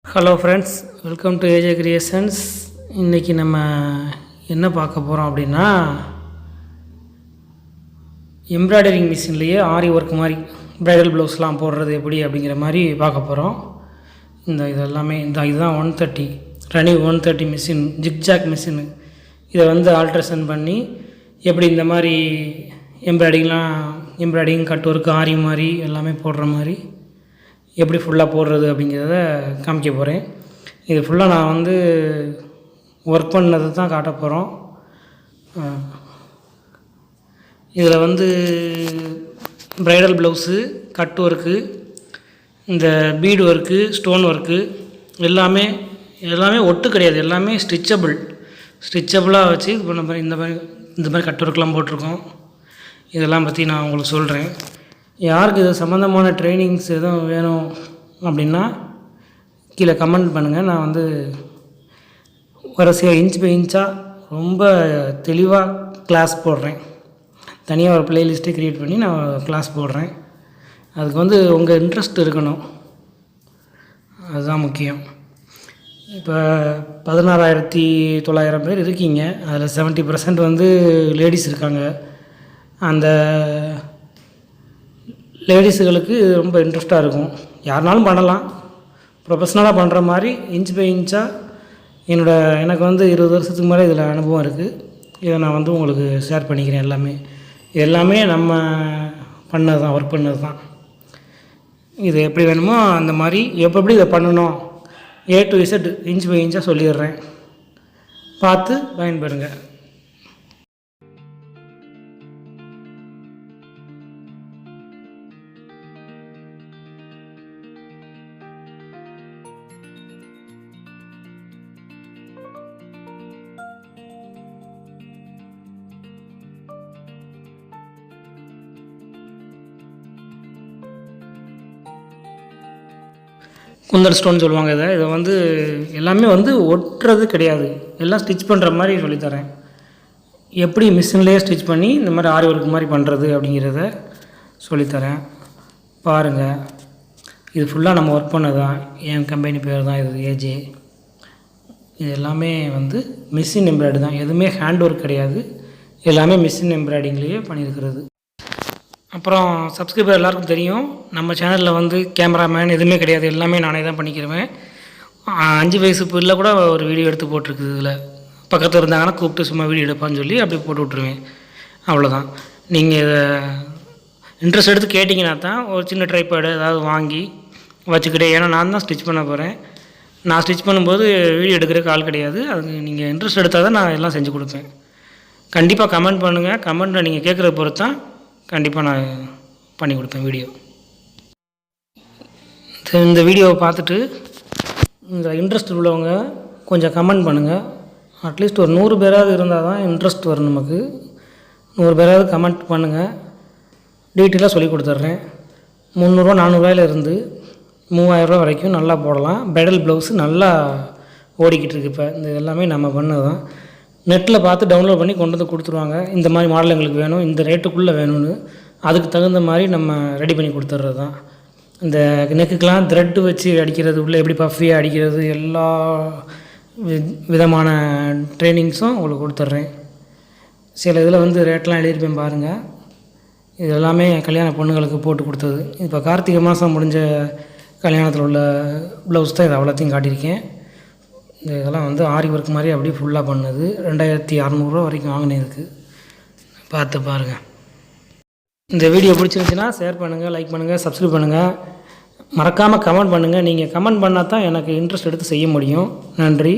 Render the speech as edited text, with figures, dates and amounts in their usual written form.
Hello friends, welcome to A J Creations. இன்றைக்கி நம்ம என்ன பார்க்க போகிறோம் அப்படின்னா, எம்ப்ராய்டரிங் மிஷின்லேயே ஆரி ஒர்க் மாதிரி ப்ரைடல் ப்ளவுஸ்லாம் போடுறது எப்படி அப்படிங்கிற மாதிரி பார்க்க போகிறோம். இதெல்லாமே இதுதான் 130 ரனி 130 மிஷின், ஜிக்ஜாக் மிஷினு. இதை ஆல்ட்ரேஷன் பண்ணி எப்படி இந்த மாதிரி எம்ப்ராய்டிங் கட் ஒர்க் ஆரி மாதிரி எல்லாமே போடுற மாதிரி எப்படி ஃபுல்லாக போடுறது அப்படிங்கிறத காமிக்க போகிறேன். இது ஃபுல்லாக நான் ஒர்க் பண்ணதை தான் காட்ட போகிறோம். இதில் ப்ரைடல் ப்ளவுஸு, கட் ஒர்க்கு, இந்த பீடு ஒர்க்கு, ஸ்டோன் ஒர்க்கு எல்லாமே ஒட்டு கிடையாது, எல்லாமே ஸ்டிச்சபிளாக வச்சு இது பண்ண மாதிரி இந்த மாதிரி கட் ஒர்க்லாம் போட்டிருக்கோம். இதெல்லாம் பற்றி நான் உங்களுக்கு சொல்கிறேன். யாருக்கு இது சம்மந்தமான ட்ரைனிங்ஸ் எதுவும் வேணும் அப்படின்னா கீழே கமெண்ட் பண்ணுங்கள். நான் வரிசையாக இன்ச் பை இன்ச்சாக ரொம்ப தெளிவாக கிளாஸ் போடுறேன். தனியாக ஒரு ப்ளேலிஸ்ட்டே க்ரியேட் பண்ணி நான் கிளாஸ் போடுறேன். அதுக்கு உங்கள் இன்ட்ரெஸ்ட் இருக்கணும், அதுதான் முக்கியம். இப்போ 16,900 பேர் இருக்கீங்க. அதில் 70% லேடிஸ் இருக்காங்க. அந்த லேடிஸுகளுக்கு ரொம்ப இன்ட்ரெஸ்ட்டாக இருக்கும். யாருனாலும் பண்ணலாம். ப்ரொஃபஷ்னலாக பண்ணுற மாதிரி இன்ச் பை இன்ச்சாக எனக்கு 20 வருஷத்துக்கு மேலே இதில் அனுபவம் இருக்குது. இதை நான் உங்களுக்கு ஷேர் பண்ணிக்கிறேன். எல்லாமே நம்ம பண்ணது தான், ஒர்க் பண்ணது தான். இது எப்படி வேணுமோ அந்த மாதிரி எப்படி இதை பண்ணணும் A to Z inch by இன்ச்சாக சொல்லிடுறேன். பார்த்து பயன்பெறுங்க. குந்தல் ஸ்டோன் சொல்லுவாங்க. இதை எல்லாமே ஒட்டுறது கிடையாது, எல்லாம் ஸ்டிச் பண்ணுற மாதிரி சொல்லித்தரேன். எப்படி மிஷின்லேயே ஸ்டிச் பண்ணி இந்த மாதிரி ஆரி ஒர்க் மாதிரி பண்ணுறது அப்படிங்கிறத சொல்லித்தரேன். பாருங்கள். இது ஃபுல்லாக நம்ம ஒர்க் பண்ணது தான். என் கம்பெனி பேர் தான் இது, ஏஜே. இது எல்லாமே மிஷின் எம்ப்ராய்டரி தான், எதுவுமே ஹேண்ட் ஒர்க் கிடையாது. எல்லாமே மிஷின் எம்ப்ராய்டிங்லேயே பண்ணியிருக்கிறது. அப்புறம் சப்ஸ்கிரைபர் எல்லாருக்கும் தெரியும், நம்ம சேனலில் கேமராமேன் எதுவுமே கிடையாது, எல்லாமே நானே தான் பண்ணிக்கிறேன். 5 வயசு பிள்ளை கூட ஒரு வீடியோ எடுத்து போட்டிருக்குது. இதில் பக்கத்தில் இருந்தாங்கன்னா கூப்பிட்டு சும்மா வீடியோ எடுப்பான்னு சொல்லி அப்படி போட்டு விட்ருவேன். அவ்வளோதான். நீங்கள் இதை இன்ட்ரெஸ்ட் எடுத்து கேட்டிங்கன்னா தான் ஒரு சின்ன ட்ரைபேடு ஏதாவது வாங்கி வச்சுக்கிட்டேன். ஏன்னா நான் தான் ஸ்டிச் பண்ண போகிறேன். நான் ஸ்டிச் பண்ணும்போது வீடியோ எடுக்கிறதுக்கு ஆள் கிடையாது. அது நீங்கள் இன்ட்ரெஸ்ட் எடுத்தால் தான் நான் எல்லாம் செஞ்சு கொடுப்பேன். கண்டிப்பாக கமெண்ட் பண்ணுங்கள். கமெண்ட்டில் நீங்கள் கேட்குறத பொறுத்து தான் கண்டிப்பாக நான் பண்ணி கொடுப்பேன் வீடியோ. இந்த வீடியோவை பார்த்துட்டு இந்த இன்ட்ரெஸ்ட் உள்ளவங்க கொஞ்சம் கமெண்ட் பண்ணுங்கள். அட்லீஸ்ட் ஒரு 100 பேராவது இருந்தால் தான் இன்ட்ரெஸ்ட் வரும் நமக்கு. 100 பேராவது கமெண்ட் பண்ணுங்கள். டீட்டெயிலாக சொல்லி கொடுத்துட்றேன். 300 400 இருந்து 3000 வரைக்கும் நல்லா போடலாம். ப்ரைடல் ப்ளவுஸு நல்லா ஓடிக்கிட்டு இருக்கு. இப்போ இந்த எல்லாமே நம்ம பண்ணது தான். நெட்டில் பார்த்து டவுன்லோட் பண்ணி கொண்டு கொடுத்துருவாங்க. இந்த மாதிரி மாடல் எங்களுக்கு வேணும், இந்த ரேட்டுக்குள்ளே வேணும்னு. அதுக்கு தகுந்த மாதிரி நம்ம ரெடி பண்ணி கொடுத்துட்றது தான். இந்த நெக்குக்கெலாம் த்ரெட்டு வச்சு அடிக்கிறது, உள்ளே எப்படி பஃபியாக அடிக்கிறது, எல்லா விதமான ட்ரைனிங்ஸும் உங்களுக்கு கொடுத்துட்றேன். சில இதில் ரேட்லாம் எழுதியிருப்பேன் பாருங்கள். இது எல்லாமே கல்யாண பொண்ணுங்களுக்கு போட்டு கொடுத்தது. இப்போ கார்த்திகை மாதம் முடிஞ்ச கல்யாணத்தில் உள்ள ப்ளவுஸ் தான் இது அவ்வளோத்தையும் காட்டியிருக்கேன். இதெல்லாம் ஆரி ஒர்க் மாதிரி அப்படியே ஃபுல்லாக பண்ணது. 2600 வரைக்கும் வாங்கினதுக்கு. பார்த்து பாருங்கள். இந்த வீடியோ பிடிச்சிருந்துச்சின்னா ஷேர் பண்ணுங்கள், லைக் பண்ணுங்கள், சப்ஸ்கிரைப் பண்ணுங்கள். மறக்காமல் கமெண்ட் பண்ணுங்கள். நீங்கள் கமெண்ட் பண்ணால் தான் எனக்கு இன்ட்ரெஸ்ட் எடுத்து செய்ய முடியும். நன்றி.